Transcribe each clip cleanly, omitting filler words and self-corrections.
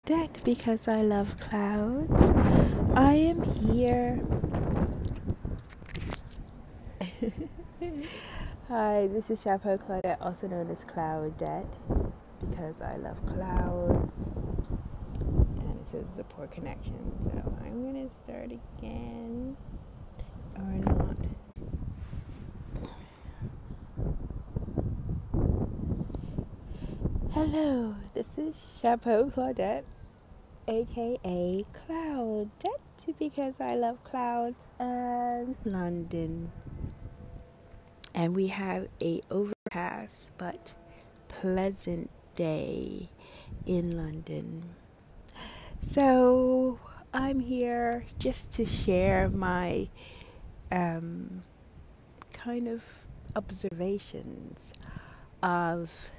That because I love clouds. I am here. Hi, this is Chapeau Claudette, also known as Cloudette, because I love clouds. And it says it's a poor connection, so I'm gonna start again. Or not. Hello, this is Chapeau Claudette, aka Cloudette, because I love clouds and London. And we have a overcast but pleasant day in London. So I'm here just to share my kind of observations of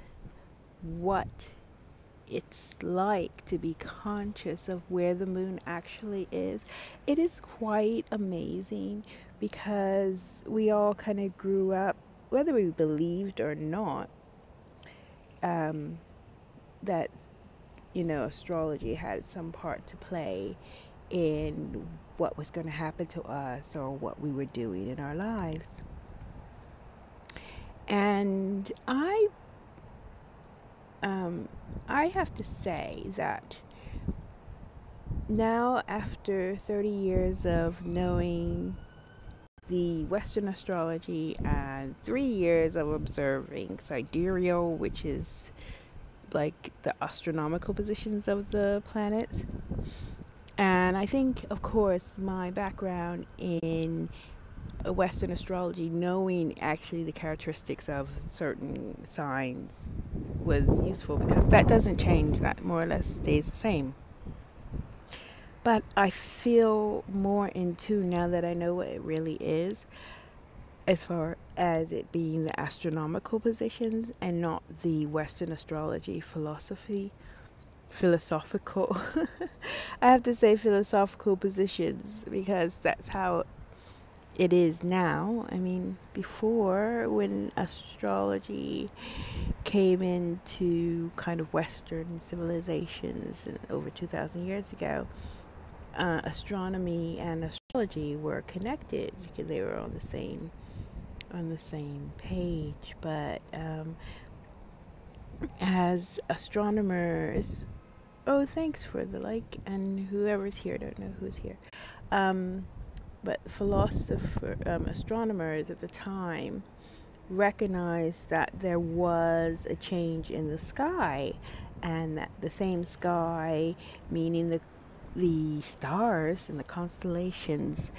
what it's like to be conscious of where the moon actually is. It is quite amazing because we all kind of grew up, whether we believed or not, that, you know, astrology had some part to play in what was going to happen to us or what we were doing in our lives. And I have to say that now, after 30 years of knowing the Western astrology and 3 years of observing Sidereal, which is like the astronomical positions of the planets, and I think, of course, my background in Western astrology, knowing actually the characteristics of certain signs, was useful because that doesn't change, that more or less stays the same. But I feel more in tune now that I know what it really is, as far as it being the astronomical positions and not the Western astrology philosophical I have to say philosophical positions because that's how it is now. I mean, before, when astrology came into kind of Western civilizations over 2,000 years ago, astronomy and astrology were connected because they were on the same page. But as astronomers, oh, thanks for the like, and whoever's here, don't know who's here. But astronomers at the time recognized that there was a change in the sky, and that the same sky, meaning the stars and the constellations,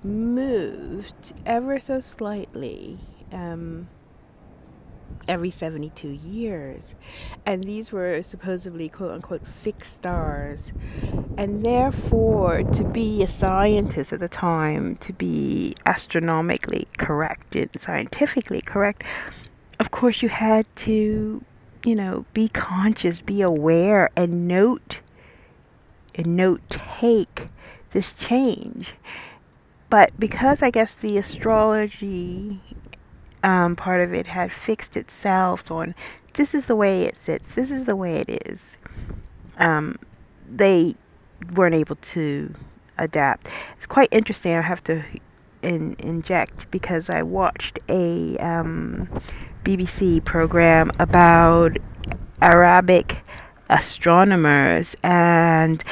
moved ever so slightly every 72 years. And these were supposedly quote unquote fixed stars. And therefore, to be a scientist at the time, to be astronomically correct and scientifically correct, of course you had to, you know, be conscious, be aware, and take this change. But because I guess the astrology part of it had fixed itself on this is the way it sits, this is the way it is, they weren't able to adapt. It's quite interesting. I have to inject because I watched a BBC program about Arabic astronomers and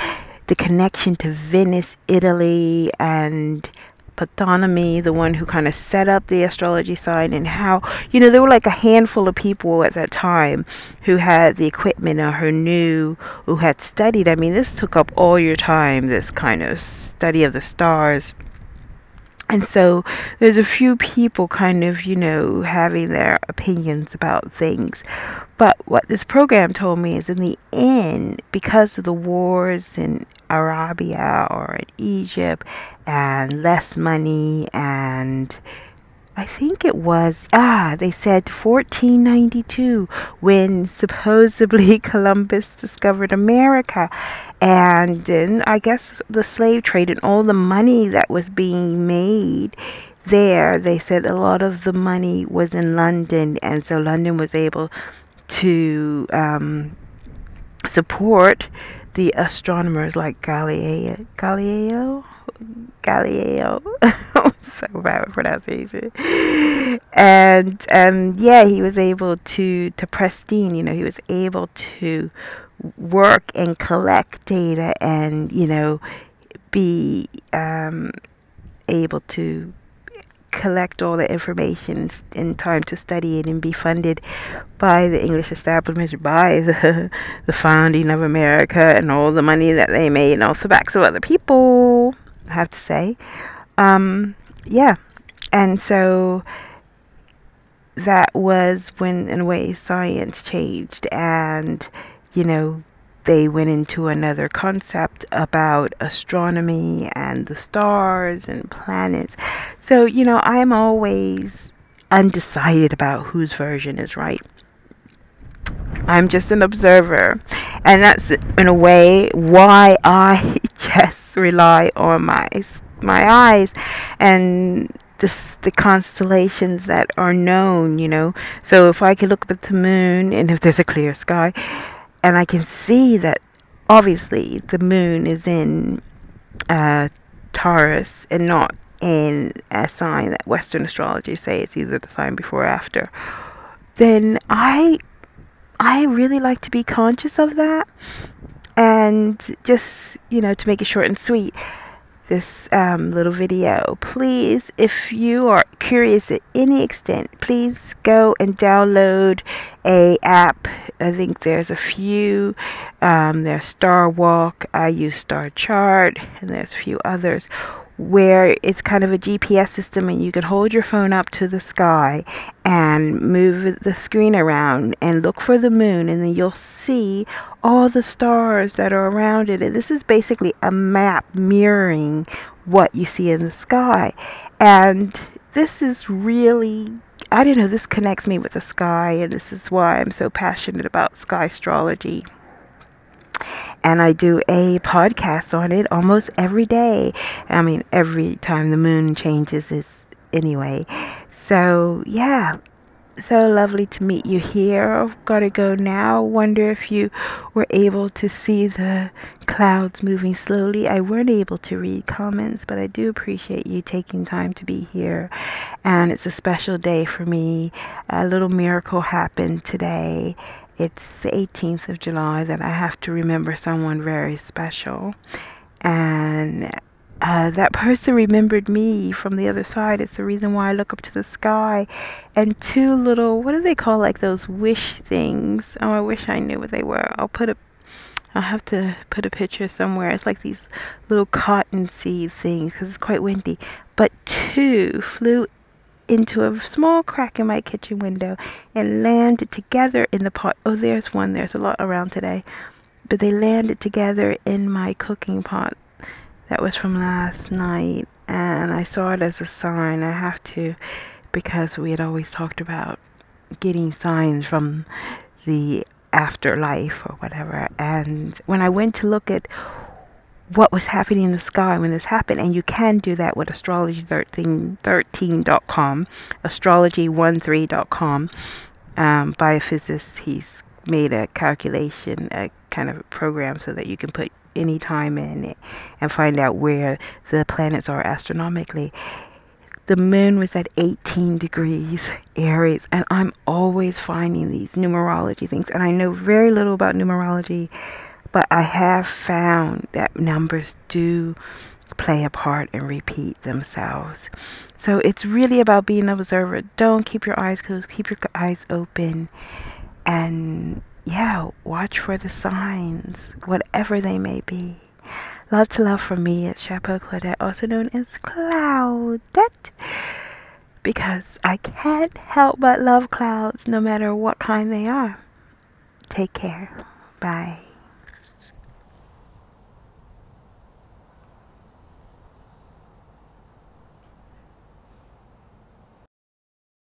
the connection to Venice, Italy, and Ptolemy, the one who kind of set up the astrology side, and how, you know, there were like a handful of people at that time who had the equipment or who knew, who had studied. I mean, this took up all your time, this kind of study of the stars. And so there's a few people kind of, you know, having their opinions about things. But what this program told me is, in the end, because of the wars in Arabia or in Egypt, and less money, and I think it was, they said 1492, when supposedly Columbus discovered America. And then I guess the slave trade and all the money that was being made there, they said a lot of the money was in London. And so London was able to support the astronomers like Galileo. So bad with pronunciation. And yeah, he was able to pristine, you know, he was able to work and collect data and, you know, be able to collect all the information in time to study it and be funded by the English establishment, by the founding of America, and all the money that they made off the backs of other people, I have to say. Yeah, and so that was when, in a way, science changed, and, you know, they went into another concept about astronomy and the stars and planets. So, you know, I'm always undecided about whose version is right. I'm just an observer, and that's, in a way, why I just rely on my eyes and the constellations that are known, you know. So if I can look up at the moon, and if there's a clear sky, and I can see that obviously the moon is in Taurus and not in a sign that Western astrology say it's either the sign before or after, then I really like to be conscious of that. And just, you know, to make it short and sweet, this little video, please, if you are curious at any extent, please go and download a app. I think there's a few. There's Star Walk, I use Star Chart, and there's a few others, where it's kind of a GPS system, and you can hold your phone up to the sky and move the screen around and look for the moon, and then you'll see all the stars that are around it. And this is basically a map mirroring what you see in the sky. And this is really, I don't know, this connects me with the sky, and this is why I'm so passionate about Skystrology. And I do a podcast on it almost every day. I mean, every time the moon changes is anyway. So, yeah. So lovely to meet you here. I've got to go now. Wonder if you were able to see the clouds moving slowly. I weren't able to read comments, but I do appreciate you taking time to be here. And it's a special day for me. A little miracle happened today. It's the 18th of July that I have to remember someone very special. And that person remembered me from the other side. It's the reason why I look up to the sky. And two little, what do they call, like those wish things? Oh, I wish I knew what they were. I'll have to put a picture somewhere. It's like these little cotton seed things, because it's quite windy. But two flew into a small crack in my kitchen window and landed together in the pot. Oh, there's one. There's a lot around today. But they landed together in my cooking pot. That was from last night. And I saw it as a sign. I have to, because we had always talked about getting signs from the afterlife or whatever. And when I went to look at what was happening in the sky when this happened, and you can do that with astrology13.com, astrology13.com, by a physicist. He's made a calculation, a kind of a program, so that you can put any time in it and find out where the planets are astronomically. The moon was at 18 degrees Aries, and I'm always finding these numerology things, and I know very little about numerology, but I have found that numbers do play a part and repeat themselves. So it's really about being an observer. Don't keep your eyes closed. Keep your eyes open. And yeah, watch for the signs, whatever they may be. Lots of love from me at Chapeau Claudette, also known as Cloudette, because I can't help but love clouds, no matter what kind they are. Take care. Bye.